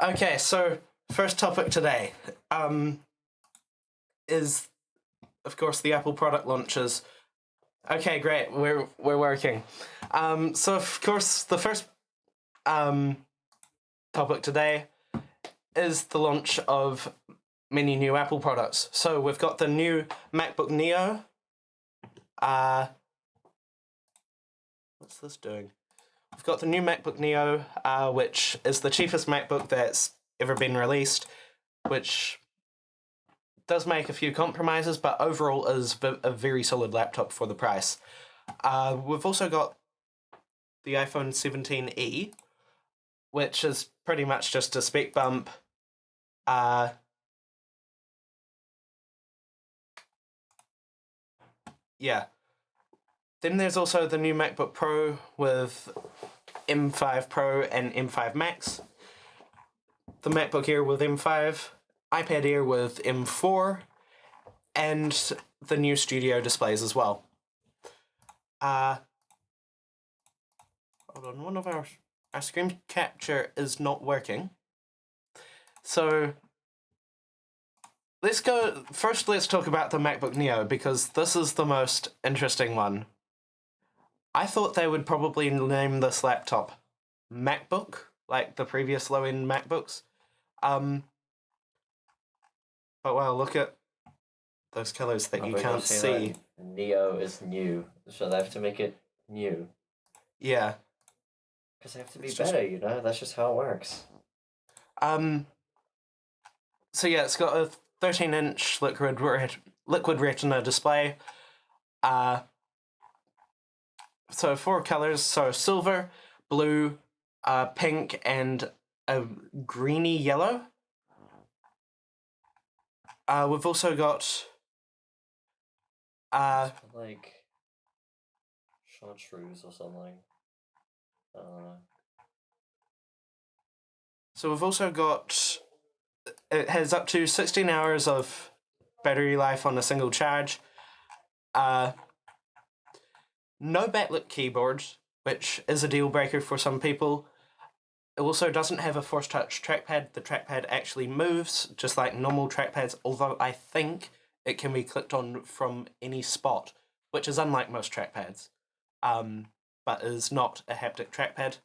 Okay, so first topic today is, of course, the Apple product launches. Okay, great, we're working. So of course, the first topic today is the launch of many new Apple products. So we've got the new MacBook Neo. What's this doing? We've got the new MacBook Neo, which is the cheapest MacBook that's ever been released, which does make a few compromises, but overall is a very solid laptop for the price. We've also got the iPhone 17e, which is pretty much just a spec bump. Yeah. Then there's also the new MacBook Pro with M5 Pro and M5 Max, the MacBook Air with M5, iPad Air with M4, and the new studio displays as well. Hold on, one of our screen capture is not working. So let's talk about the MacBook Neo, because this is the most interesting one. I thought they would probably name this laptop MacBook, like the previous low-end MacBooks. But wow, look at those colors that you can't see. Neo is new, so they have to make it new. Yeah. Because they have to be better, you know? That's just how it works. So yeah, it's got a 13-inch liquid retina display. So 4 colors, so silver, blue, pink, and a greeny yellow. We've also got like chartreuse or something. I don't know. So we've also got, it has up to 16 hours of battery life on a single charge. No backlit keyboard, which is a deal breaker for some people. It also doesn't have a Force Touch trackpad. The trackpad actually moves, just like normal trackpads, although I think it can be clicked on from any spot, which is unlike most trackpads, but is not a haptic trackpad.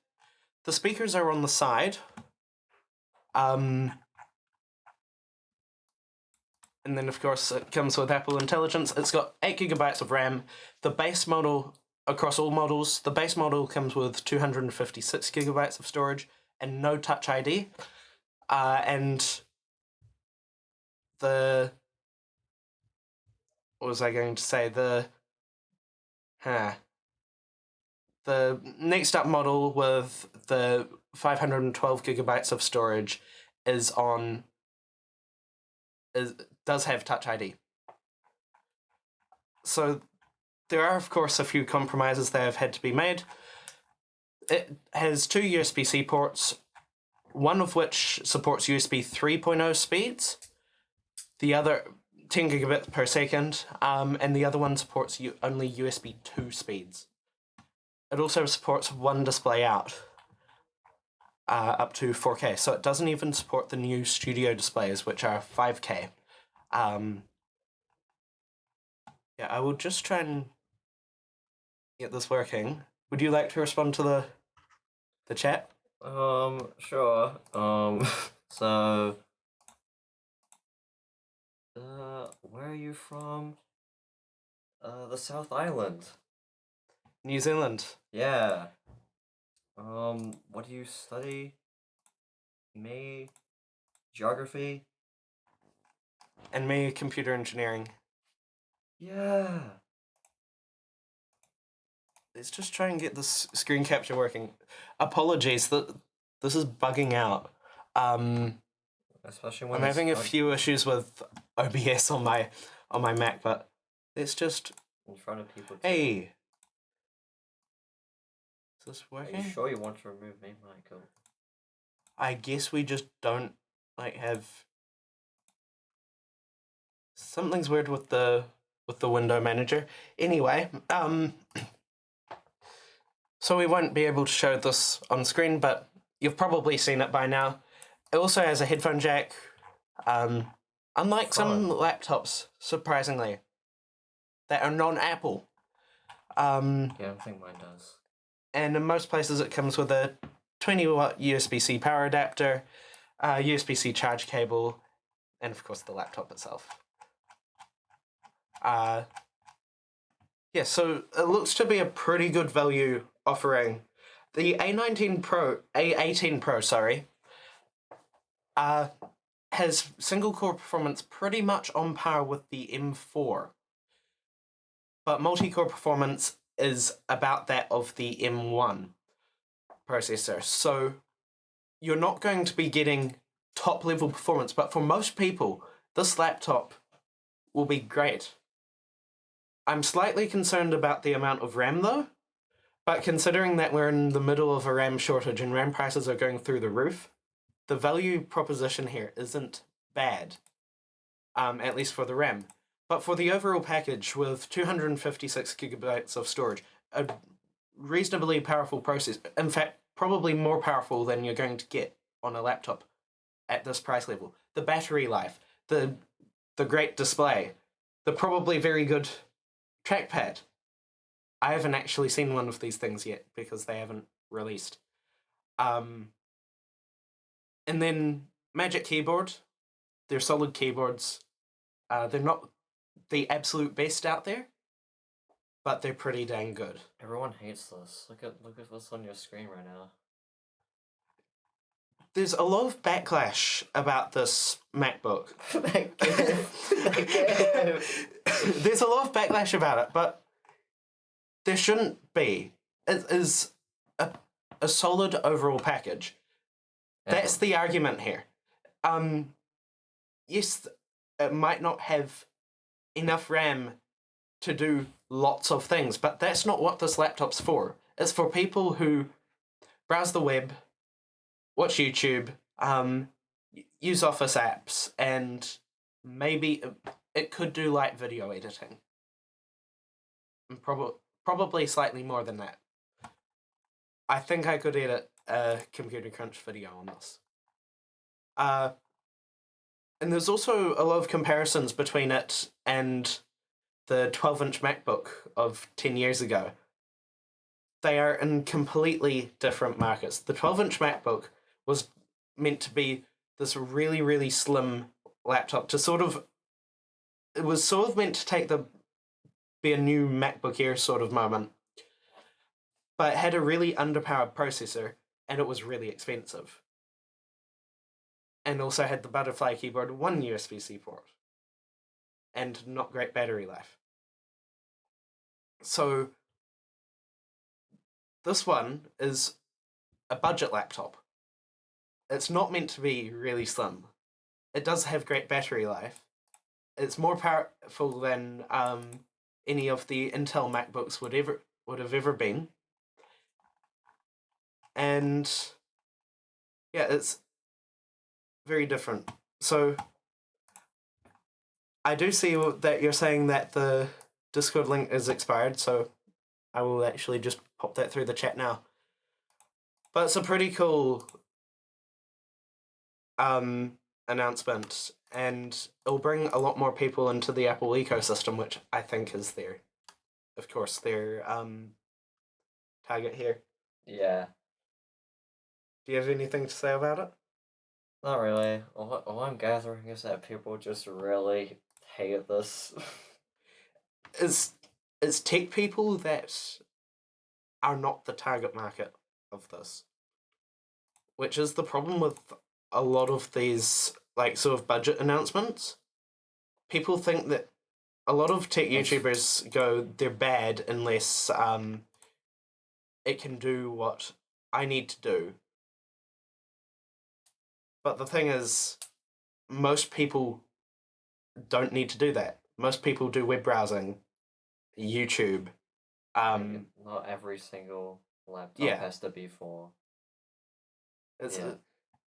The speakers are on the side. And then, of course, it comes with Apple Intelligence. It's got 8 GB of RAM. The base model, across all models, the base model comes with 256 GB of storage and no Touch ID. And the... What was I going to say? The next up model with the 512 GB of storage does have Touch ID. So there are, of course, a few compromises that have had to be made. It has 2 USB-C ports, one of which supports USB 3.0 speeds, the other 10 gigabits per second, and the other one supports only USB 2 speeds. It also supports one display out, up to 4K, so it doesn't even support the new studio displays, which are 5K. Yeah, I will just try and get this working. Would you like to respond to the chat? Sure. So, where are you from? The South Island. New Zealand. Yeah. What do you study? Me? Geography? And me, computer engineering. Yeah. Let's just try and get this screen capture working. Apologies, this is bugging out. Especially when I'm having a few issues with OBS on my Mac, but let's just... in front of people too. Hey! Is this working? Are you sure you want to remove me, Michael? I guess we just don't, like, have... Something's weird with the window manager. Anyway, so we won't be able to show this on screen, but you've probably seen it by now. It also has a headphone jack. Unlike some Fun. laptops, surprisingly, that are non-Apple. Um, Yeah, I don't think mine does. and in most places it comes with a 20-watt USB-C power adapter, USB-C charge cable, and of course the laptop itself. Yeah, so it looks to be a pretty good value offering. The A18 Pro, sorry, has single core performance pretty much on par with the M4, but multi-core performance is about that of the M1 processor. So you're not going to be getting top level performance, but for most people, this laptop will be great. I'm slightly concerned about the amount of RAM though, but considering that we're in the middle of a RAM shortage and RAM prices are going through the roof, the value proposition here isn't bad, at least for the RAM. But for the overall package, with 256 gigabytes of storage, a reasonably powerful processor, in fact, probably more powerful than you're going to get on a laptop at this price level. The battery life, the great display, the probably very good trackpad. I haven't actually seen one of these things yet because they haven't released. And then Magic Keyboard. They're solid keyboards. They're not the absolute best out there, but they're pretty dang good. Everyone hates this. Look at what's on your screen right now. There's a lot of backlash about this MacBook. There's a lot of backlash about it, but there shouldn't be. It is a solid overall package. That's the argument here. Yes, it might not have enough RAM to do lots of things, but that's not what this laptop's for. It's for people who browse the web, watch YouTube, use Office apps, and maybe it could do light video editing. And probably slightly more than that. I think I could edit a Computer Crunch video on this. And there's also a lot of comparisons between it and the 12-inch MacBook of 10 years ago. They are in completely different markets. The 12-inch MacBook was meant to be this really, really slim laptop to it was sort of meant to be a new MacBook Air sort of moment, but it had a really underpowered processor and it was really expensive. And also had the butterfly keyboard, one USB-C port, and not great battery life. So this one is a budget laptop. It's not meant to be really slim. It does have great battery life. It's more powerful than any of the Intel MacBooks would have ever been. And yeah, it's very different. So I do see that you're saying that the Discord link is expired, so I will actually just pop that through the chat now. But it's a pretty cool announcement, and it'll bring a lot more people into the Apple ecosystem, which I think is their target here. Yeah. Do you have anything to say about it? Not really. All I'm gathering is that people just really hate this. It's tech people that are not the target market of this, which is the problem with a lot of these like sort of budget announcements. People think that a lot of tech YouTubers go, they're bad unless it can do what I need to do. But the thing is, most people don't need to do that. Most people do web browsing, YouTube. Not every single laptop has to be for.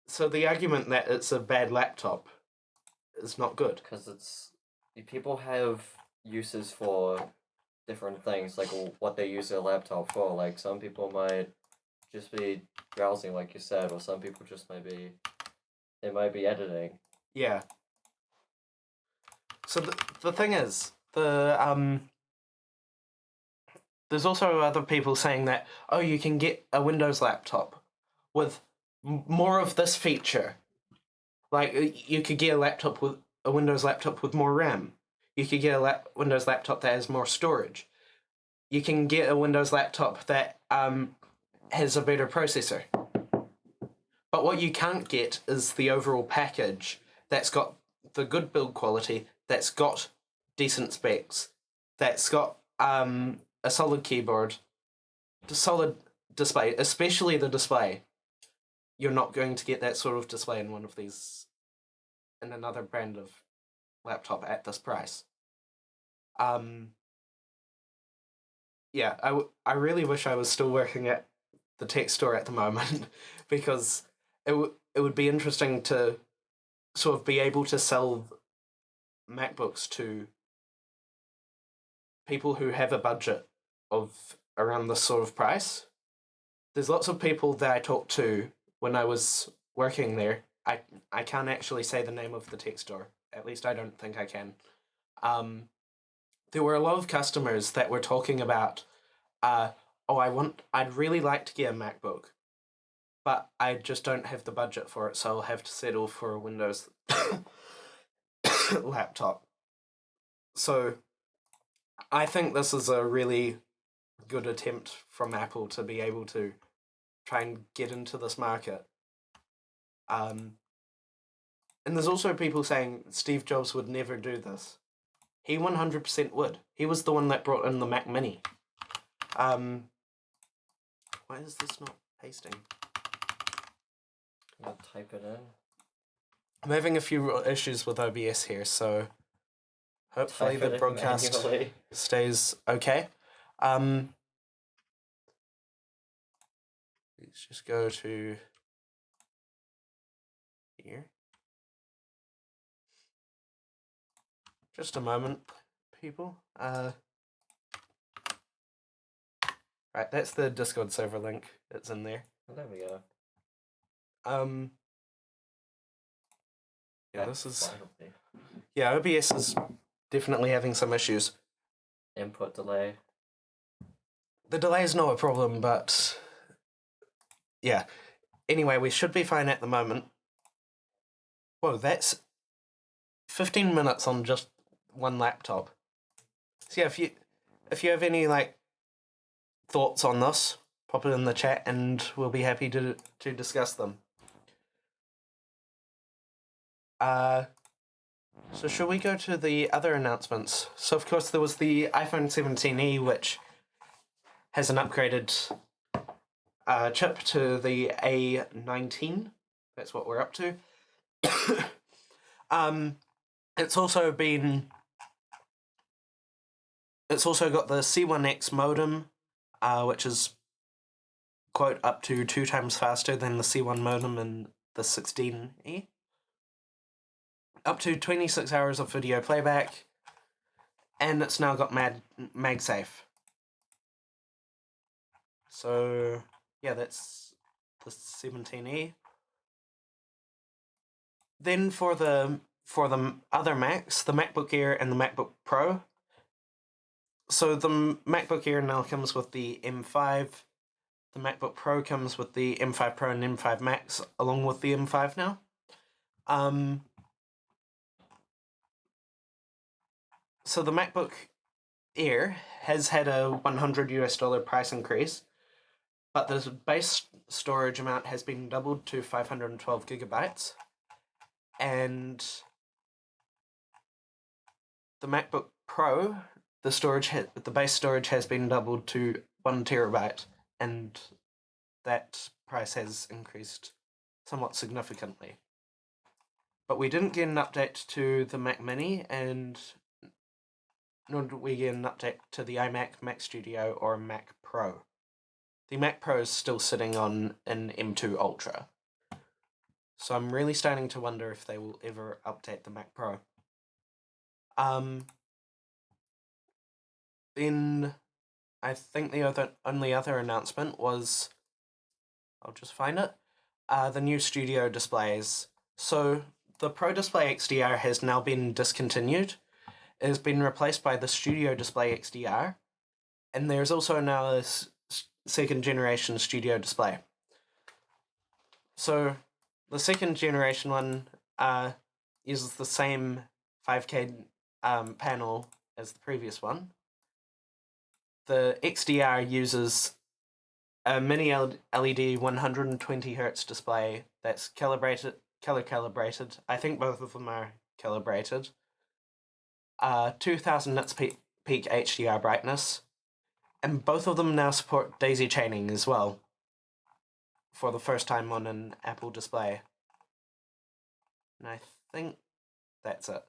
So the argument that it's a bad laptop is not good. Because people have uses for different things, like what they use their laptop for. Like some people might just be browsing, like you said, or some people just might be They might be editing. Yeah. So the thing is, there's also other people saying that, oh, you can get a Windows laptop with more of this feature. Like, you could get a Windows laptop with more RAM. You could get a Windows laptop that has more storage. You can get a Windows laptop that has a better processor. But what you can't get is the overall package that's got the good build quality, that's got decent specs, that's got a solid keyboard, a solid display, especially the display. You're not going to get that sort of display in one of these, in another brand of laptop at this price. Yeah, I really wish I was still working at the tech store at the moment because it would be interesting to sort of be able to sell MacBooks to people who have a budget of around this sort of price. There's lots of people that I talked to when I was working there. I can't actually say the name of the tech store. At least I don't think I can. There were a lot of customers that were talking about, I'd really like to get a MacBook, but I just don't have the budget for it, so I'll have to settle for a Windows laptop. So I think this is a really good attempt from Apple to be able to try and get into this market. And there's also people saying Steve Jobs would never do this. He 100% would. He was the one that brought in the Mac Mini. Why is this not pasting? I'll type it in. I'm having a few issues with OBS here, so hopefully Type the it in broadcast manually. stays okay. Let's just go to here. Just a moment, people. Right, that's the Discord server link. It's in there. Oh, there we go. Yeah, this is... Finally. Yeah, OBS is definitely having some issues. Input delay. The delay is not a problem, but... Yeah. Anyway, we should be fine at the moment. Whoa, that's 15 minutes on just one laptop. So yeah, if you have any thoughts on this, pop it in the chat and we'll be happy to discuss them. So should we go to the other announcements? So of course there was the iPhone 17e, which has an upgraded chip to the A19. That's what we're up to. It's also got the C1X modem, which is quote up to 2 times faster than the C1 modem in the 16e. Up to 26 hours of video playback, and it's now got MagSafe. So yeah, that's the 17e. Then for the other Macs, the MacBook Air and the MacBook Pro. So the MacBook Air now comes with the M5. The MacBook Pro comes with the M5 Pro and M5 Max, along with the M5 now. So the MacBook Air has had a $100 price increase, but the base storage amount has been doubled to 512 gigabytes, and the MacBook Pro, the base storage has been doubled to 1 terabyte, and that price has increased somewhat significantly. But we didn't get an update to the Mac Mini, and nor did we get an update to the iMac, Mac Studio, or Mac Pro. The Mac Pro is still sitting on an M2 Ultra. So I'm really starting to wonder if they will ever update the Mac Pro. Then I think the only other announcement was, I'll just find it, the new studio displays. So the Pro Display XDR has now been discontinued. It has been replaced by the Studio Display XDR, and there's also now a second generation Studio Display. So the second generation one uses the same 5K panel as the previous one. The XDR uses a mini LED 120Hz display that's color calibrated. I think both of them are calibrated. 2000 nits peak HDR brightness, and both of them now support daisy chaining as well, for the first time on an Apple display. And I think that's it.